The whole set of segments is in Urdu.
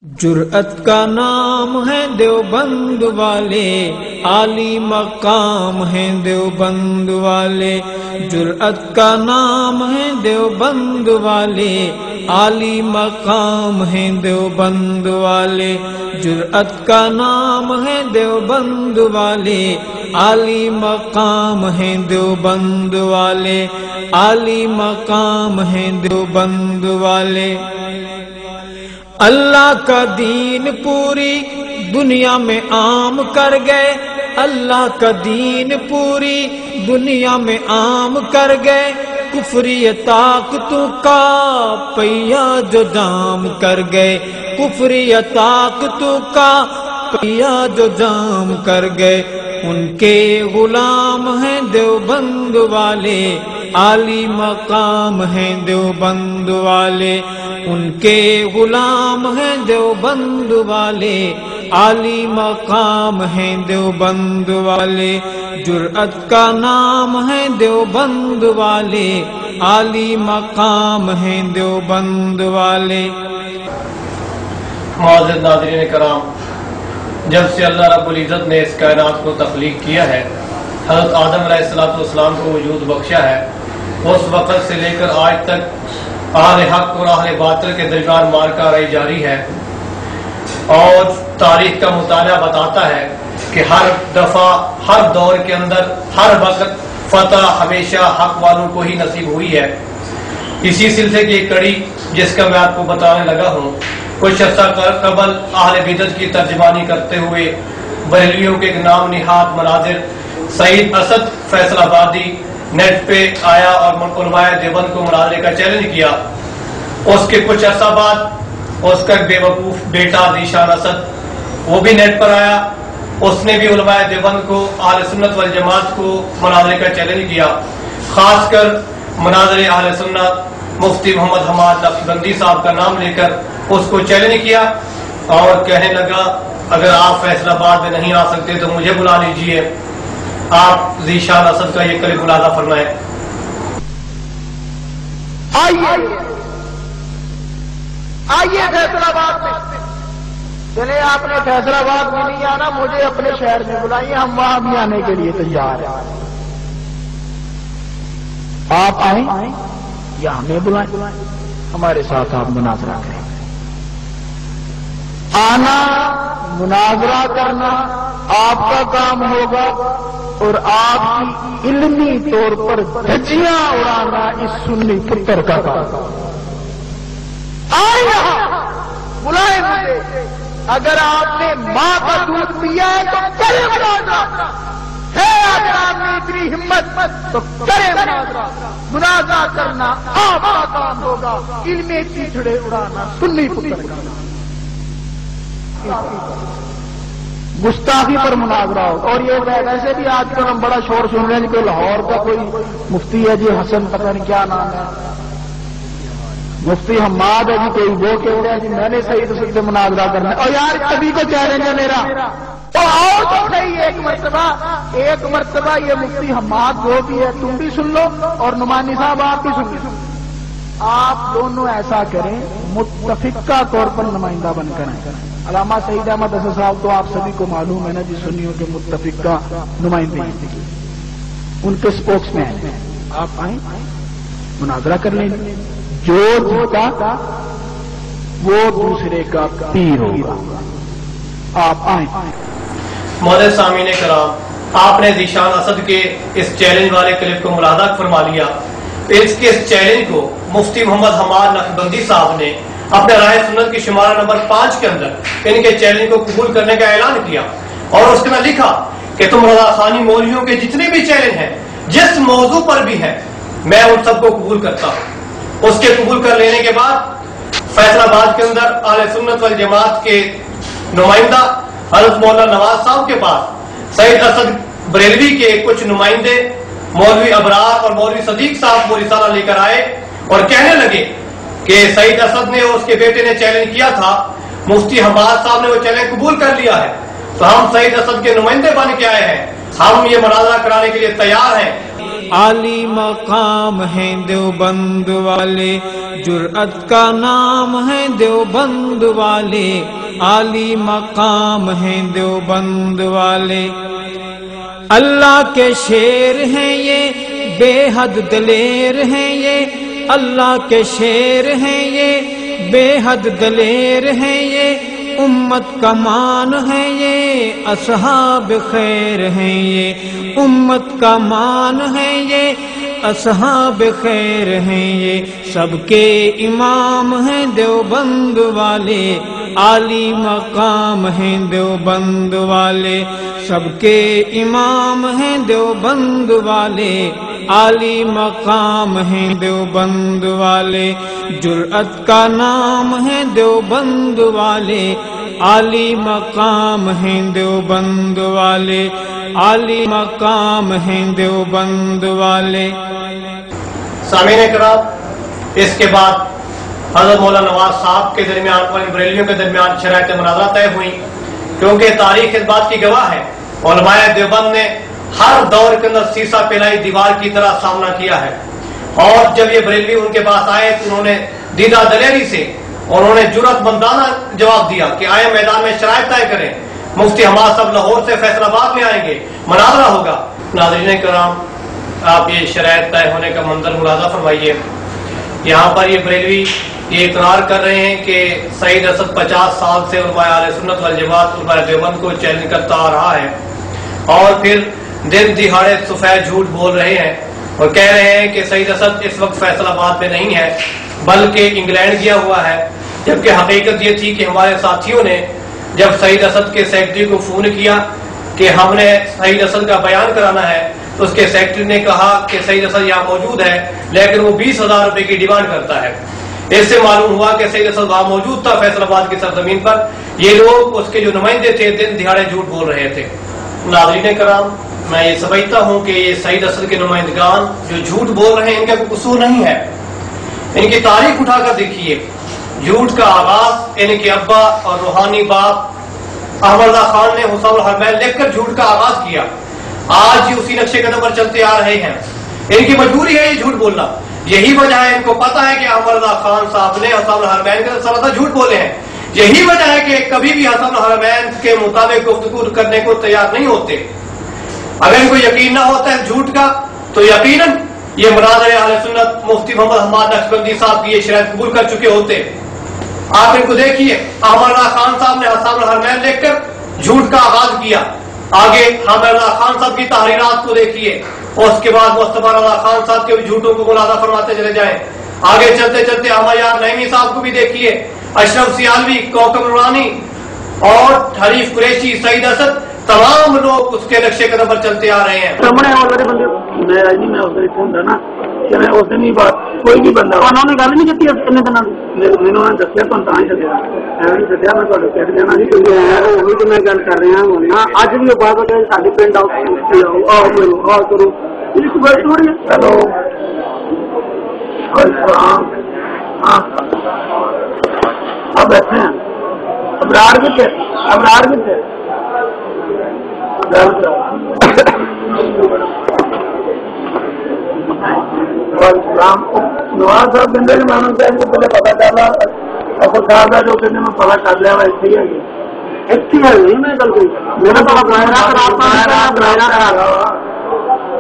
جرأت کا نام ہے دیوبند والے، عالی مقام ہیں دیوبند والے۔ جرأت کا نام ہے دیوبند والے، عالی مقام ہیں دیوبند والے۔ جرأت کا نام ہے دیوبند والے، عالی مقام ہیں دیوبند والے، عالی مقام ہیں دیوبند والے۔ اللہ کا دین پوری دنیا میں عام کر گئے، اللہ کا دین پوری دنیا میں عام کر گئے۔ کفری طاقتوں کا پہیا جو جام کر گئے، کفری طاقتوں کا پہیا جو جام کر گئے۔ ان کے غلام ہیں دیوبند والے، عالی مقام ہیں دیوبند والے۔ ان کے غلام ہیں دیوبند والے، عالی مقام ہیں دیوبند والے۔ جرأت کا نام ہے دیوبند والے، عالی مقام ہیں دیوبند والے۔ معزز ناظرین کرام، جب سے اللہ رب العزت نے اس کائنات کو تخلیق کیا ہے، حضرت آدم علیہ السلام کو وجود بخشا ہے، اس وقت سے لے کر آج تک اہل حق اور اہل باطل کے درمیان معرکہ رہی جاری ہے، اور تاریخ کا مطالعہ بتاتا ہے کہ ہر دفعہ، ہر دور کے اندر، ہر وقت فتح ہمیشہ حق والوں کو ہی نصیب ہوئی ہے۔ اسی سلسلے کی ایک کڑی جس کا میں آپ کو بتانے لگا ہوں، کچھ عرصہ قبل اہل بدعت کی ترجمانی کرتے ہوئے بریلویوں کے ایک نام نہاد مناظر سعید اسد فیصل آبادی نیٹ پہ آیا اور علماء دیوبند کو مناظرے کا چیلنج کیا۔ اس کے کچھ عرصہ بعد اس کا بے وقوف بیٹا ذیشان اسد وہ بھی نیٹ پر آیا، اس نے بھی علماء دیوبند کو، اہل سنت والجماعت کو مناظرے کا چیلنج کیا۔ خاص کر مناظر اہل سنت مفتی محمد حماد نقشبندی صاحب کا نام لے کر اس کو چیلنج کیا اور کہنے لگا اگر آپ فیصل آباد میں نہیں آ سکتے تو مجھے بلا لیجیے، آپ ذیشان اسد کا یہ کلپ ملاحظہ فرمائیں۔ آئیے فیصل آباد میں، چلے آپ نے فیصل آباد میں نہیں آنا، مجھے اپنے شہر میں بلائیے، ہم وہاں بھی آنے کے لیے تیار ہیں۔ آپ آئیں یا ہمیں بلائیں، ہمارے ساتھ آپ مناظرہ کریں۔ آنا، مناظرہ کرنا آپ کا کام ہوگا، اور آپ کی علمی طور پر دھجیاں اڑانا اس سنی پتر کا کام۔ آئے یہاں، بلائیں مجھے۔ اگر آپ نے ماں کا دودھ پیا ہے تو کرے مناظرہ ہے، اگر آپ نے اتنی ہمت تو کرے مناظرہ۔ مناظرہ کرنا آپ کا کام ہوگا، علمی چیچڑے اڑانا سنی پتر کا کام۔ گستاخی پر مناظرہ ہو۔ اور یہ ویسے بھی آج کل ہم بڑا شور سن رہے ہیں کہ لاہور کا کوئی مفتی ہے جی حسن، پتہ نہیں کیا نام ہے، مفتی حماد ہے جی، کوئی وہ کہہ رہا ہے جی میں نے سعید اسد سے مناظرہ کرنا ہے۔ اور یار کبھی کو چیلنج ہے میرا، تو آؤ تو صحیح ایک مرتبہ یہ مفتی حماد جو بھی ہے تم بھی سن لو، اور نعمانی صاحب آپ بھی سن لو۔ آپ دونوں ایسا کریں، متفقہ طور پر نمائندہ بن کر آئیں۔ علامہ سعید احمد اسد صاحب تو آپ سبھی کو معلوم ہے نا جی، سنیوں کے متفقہ نمائندے ان کے سپوکس میں ہیں۔ آپ آئیں، مناظرہ کر لیں، جو جیتا وہ دوسرے کا پیر ہوگا۔ آپ آئیں۔ معزز سامعین کرام، آپ نے ذیشان اسد کے اس چیلنج والے کلپ کو ملاحظہ فرما لیا۔ اس کے اس چیلنج کو مفتی محمد حماد نقشبندی صاحب نے اپنے رائے سنت کی شمارہ نمبر 5 کے اندر ان کے چیلنج کو قبول کرنے کا اعلان کیا، اور اس کے اندر لکھا کہ تم رضا خانی مولویوں کے جتنے بھی چیلنج ہیں، جس موضوع پر بھی ہیں، میں ان سب کو قبول کرتا ہوں۔ اس کے قبول کر لینے کے بعد فیصل آباد کے اندر اہل سنت والجماعت کے نمائندہ حضرت مولانا نواز صاحب کے پاس سعید اسد بریلوی کے کچھ نمائندے مولوی ابرار اور مولوی صدیق صاحب وہ رسالہ لے کر آئے اور کہنے لگے کہ سعید اسد نے اور اس کے بیٹے نے چیلنج کیا تھا، مفتی حماد صاحب نے وہ چیلنج قبول کر لیا ہے، تو ہم سعید اسد کے نمائندے بن کے آئے ہیں، ہم یہ مناظرہ کرانے کے لیے تیار ہیں۔ عالی مقام ہیں دیوبند والے، جرأت کا نام ہے دیوبند والے، عالی مقام ہیں دیوبند والے۔ اللہ کے شیر ہیں یہ، بے حد دلیر ہیں یہ، اللہ کے شیر ہیں یہ، بے حد دلیر ہیں یہ، امت کا مان ہے یہ، اصحاب خیر ہیں یہ، امت کا مان ہے یہ، اصحاب خیر ہیں یہ، سب کے امام ہیں دیوبند والے، عالی مقام ہیں دیوبند والے، سب کے امام ہیں دیوبند والے، عالی مقام ہیں دیوبند والے، جرأت کا نام ہے دیوبند والے، عالی مقام ہیں دیوبند والے، عالی مقام ہیں دیوبند والے۔ سامعین کرام، اس کے بعد حضرت مولانا نواز صاحب کے درمیان اور بریلیوں کے درمیان شرائط مناظرہ طے ہوئی، کیونکہ تاریخ اس بات کی گواہ ہے علماء دیوبند نے ہر دور کے اندر سیسا پھیلائی دیوار کی طرح سامنا کیا ہے، اور جب یہ بریلوی ان کے پاس آئے تو انہوں نے دیدہ دلیری سے انہوں نے جرأت مندانہ جواب دیا کہ آئے میدان میں شرائط طے کریں، مفتی حماد صاحب لاہور سے فیصل آباد میں آئیں گے، مناظرہ ہوگا۔ ناظرین کرام، آپ یہ شرائط طے ہونے کا منظر ملاحظہ فرمائیے۔ یہاں پر یہ بریلوی یہ اقرار کر رہے ہیں کہ سعید اسد 50 سال سے علماء اہل سنت والجماعت علماء دیوبند کو چیلنج کرتا آ رہا ہے، اور پھر دن دہاڑے سفید جھوٹ بول رہے ہیں اور کہہ رہے ہیں کہ سعید اسد اس وقت فیصل آباد میں نہیں ہے بلکہ انگلینڈ گیا ہوا ہے، جبکہ حقیقت یہ تھی کہ ہمارے ساتھیوں نے جب سعید اسد کے سیکرٹری کو فون کیا کہ ہم نے سعید اسد کا بیان کرانا ہے تو اس کے سیکرٹری نے کہا کہ سعید اسد یہاں موجود ہے لیکن وہ 20,000 روپے کی ڈیمانڈ کرتا ہے۔ اس سے معلوم ہوا کہ سعید اسد وہاں موجود تھا فیصل آباد کی سرزمین پر، یہ لوگ اس کے جو نمائندے تھے دن دہاڑے جھوٹ بول رہے تھے۔ ناظرین کرام، میں یہ سمجھتا ہوں کہ یہ سعید اسد کے نمائندگان جو جھوٹ بول رہے ہیں ان کا کوئی قصور نہیں ہے، ان کی تاریخ اٹھا کر دیکھیے۔ جھوٹ کا آغاز ان کے ابا اور روحانی باپ احمد اللہ خان نے حسین الحرمین لکھ کر جھوٹ کا آغاز کیا، آج یہ اسی نقشے قدم پر چلتے آ رہے ہیں، ان کی مجبوری ہے یہ جھوٹ بولنا، یہی وجہ ہے ان کو پتا ہے کہ احمد اللہ خان صاحب نے حسین الحرمین کے ساتھ جھوٹ بولے ہیں، یہی وجہ ہے کہ کبھی بھی حسین الحرمین کے مطابق گفتگو کرنے کو تیار نہیں ہوتے۔ اگر ان کو یقین نہ ہوتا ہے جھوٹ کا تو یقیناً یہ مناظر اہل سنت مفتی محمد حماد نقشبندی صاحب کی یہ شرائط قبول کر چکے ہوتے۔ آپ ان کو دیکھیے، احمد اللہ خان صاحب نے حسین الحرمین لکھ کر جھوٹ کا آغاز کیا، آگے حامد اللہ خان صاحب کی تحریرات کو دیکھیے، اور اس کے بعد مصطفیٰ اللہ خان صاحب کے جھوٹوں کو ملاحظہ فرماتے چلے جائیں، آگے چلتے چلتے احمد یار نعیمی صاحب کو بھی دیکھیے، اشرف سیالوی، کوکب نورانی اور حریف قریشی، سعید اسد، تمام لوگ اس کے نقشے قدم پر چلتے آ رہے ہیں۔ میں اس دن ہی بات کوئی بھی بندہ انہوں نے گل نہیں کی کتنے دنوں کی مینوں نے دسیا تو ہی چلیا ایویں دسیا میں تھوڑے کہہ دینا جی وہی تو میں گل کر رہا ہوں اج بھی بات ہے سارے پنڈ آؤ کرو اس بات تھوڑی ہیلو اب بیٹھے ہیں ابرار کتنے نواز صاحب کہتے ہیں میں نے پہلے پتا کر لا اصل صاحب ہے جو کہتے میں پتا کر لیا اتنے ہی اتنے نہیں میں گل کی میرا پتا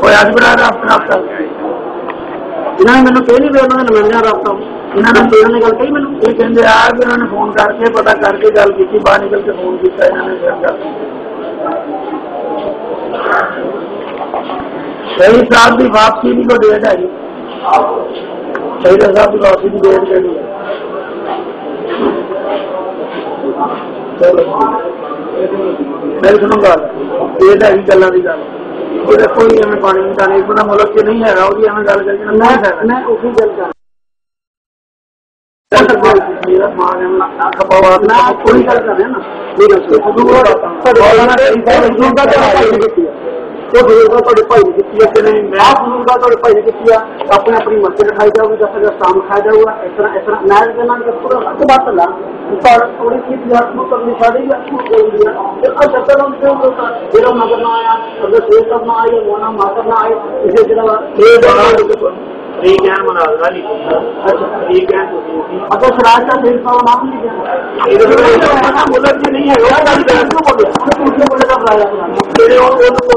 کوئی اج بنا رابطہ انہوں نے مینو کہ نہیں انہوں نے نمائندہ رابطہ انہوں نے گل کہی مینو یہ کہتے آ کہ انہوں نے فون کر کے پتا کر کے گل کی باہر نکل کے فون کیا انہوں نے شہید صاحب کی واپسی کی کوئی ڈیٹ ہے جی شہید صاحب کی واپسی کی ڈیٹ کہڑی ہے میری سنو گل ڈیٹ ہے گلوں کی گل کوئی ایویں پانی نہیں بنا ملک سے نہیں ہے وہی ایویں گل کر میں اسی گل کر کوئی گل کر رہا نا وہ بزرگوں کو بھائی نے کی ہے کہ نہیں میں بزرگوں کو بھائی نے کی ہے اپنے اپنی مسجد کھائی جاؤ گی جیسے شام کھایا جاؤ گا اس طرح میں دینا پورا بات چل رہا تھوڑی سی کرنی چاہیے میرا نظر نہ آیا اگر شیر کرنا آئے مونا ماتر نہ آئے اسے ٹھیک ہے مناظرہ نہیں ٹھیک ہے اگر شرائط کا شیر کا نام ملک کی نہیں ہے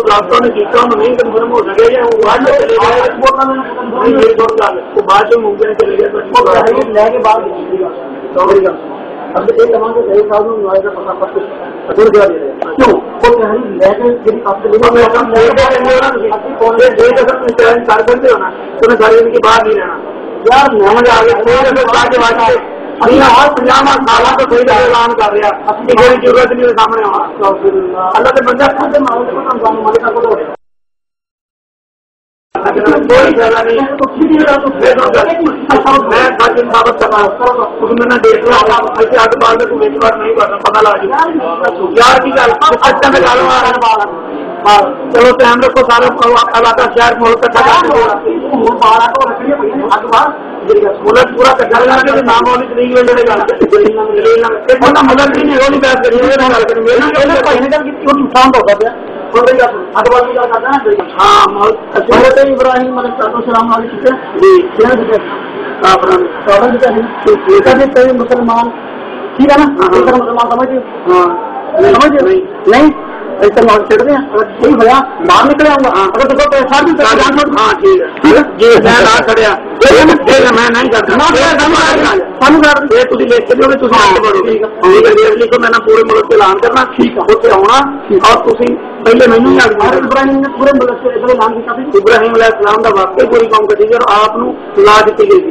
رابطہ نے جیتا نہیں کنفرم ہو سکے وہ بعد میں ممکن چلے گئے لے کے بعد اب ایک تمام سے صحیح صاحب معاہدہ پتا کیوں وہ لے کے کر کرتے ہو نا تمہیں گھر کی باہر نہیں رہنا یار محمد آگے سالہ تو صحیح اعلان کر رہا اپنی کوئی ضرورت نہیں سامنے آنا اللہ کے بندہ کوئی فائدہ نہیں میں ثابت کرنا میں نے دیکھ رہا ایسے آگے بعد میں تم ایک بار نہیں کرنا پتا لگا یار کی گل اچھا میں گل چلو ٹائم رکھو سارا علاقہ شہر ملک ملک پورا کٹا کر کے نام والی تاریخ میں جڑے گل ملک نہیں وہ نہیں بحث کری نقصان ہوتا پیا ہاں ابراہیم السلام علیکم مسلمان ٹھیک ہے نا مسلمان سمجھ نہیں ایسے چڑھتے ہیں صحیح ہوا باہر نکلے آؤں گا اگر تو پیسہ بھی ہاں ٹھیک ہے کھڑیا میں نہیں کرتا لکھ کے دو لکھو میں پورے ملک سے اعلان کرنا ٹھیک ہے اتنے آنا اور پہلے مینو ابراہیم نے پورے ملک سے اعلان کیا ابراہیم علیہ السلام کا واقعی پوری قوم کٹی گئی اور آپ لا دیتی گئی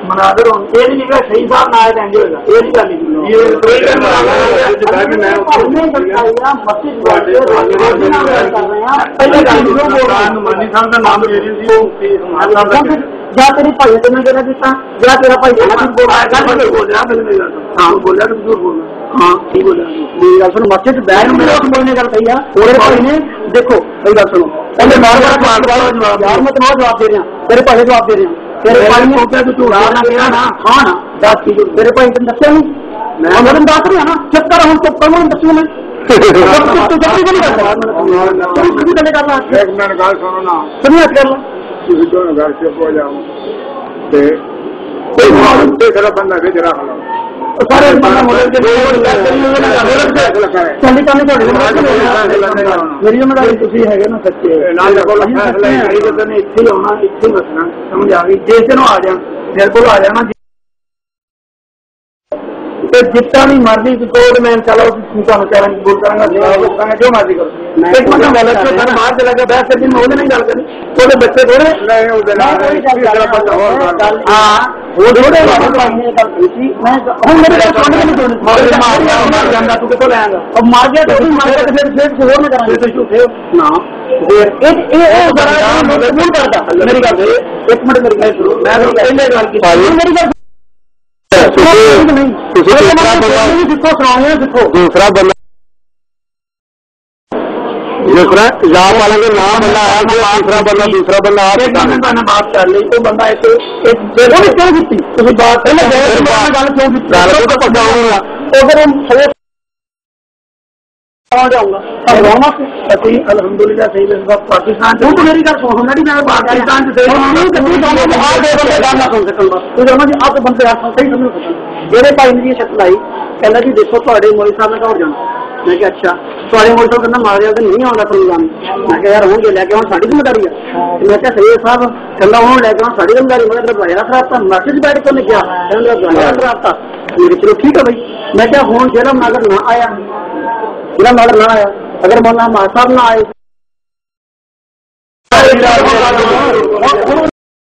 مناظر صحیح صاحب نہ آئے جا تیری بھائی نے میرا دیتا جا تیرا بھائی ہاں بولیا تو ضرور بولنا ہاں ٹھیک بولیا مسجد بہن میرا بولنے گل کہی ہے میرے بھائی نے دیکھو میری گل سنو پہلے بار بار یار میں تمہیں جواب دے رہا ہوں تیرے بھائی جواب دے رہے ہیں تیرے بھائی نے ہاں نا دس چیز میرے بھائی تم دسیا نہیں میں دس رہا نا چپ کر ہوں چپ کروں دسوں میں بندہ میری ذمہ ہے نا سچے سمجھ آ گئی جس دن آ جان میرے کو آ جانا جتنا بھی مرضی کوڈ میں چلو بول کروں گا جو مرضی کرو باہر چلا گیا بحث کر میں نہیں گل کرنی وہ بچے تھوڑے مار گیا میری گل ایک منٹ میری گل دوسرا بندہ دوسرا بندہ بات کر لی تو بندہ الحمد للہ پاکستان میری گل پاکستان آپ بندے صحیح سمجھ میرے بھائی نے شکل آئی کہنا جی دیکھو تے مولی صاحب نے گھر جانا میں کہ اچھا تھوڑے موٹر کرنا ماریا تو نہیں آتا پروگرام میں کہ یار ہوں گے لے کے آؤں ساری ذمہ داری ہے میں کہ سید صاحب کہنا ہوں لے کے آؤں ساری ذمہ داری مگر بھائی خراب تھا میسج بیٹھ کر کیا خراب تھا میرے چلو ٹھیک ہے بھائی میں کیا ہوں جرم اگر نہ آیا جرم اگر نہ آیا اگر مولانا صاحب نہ آئے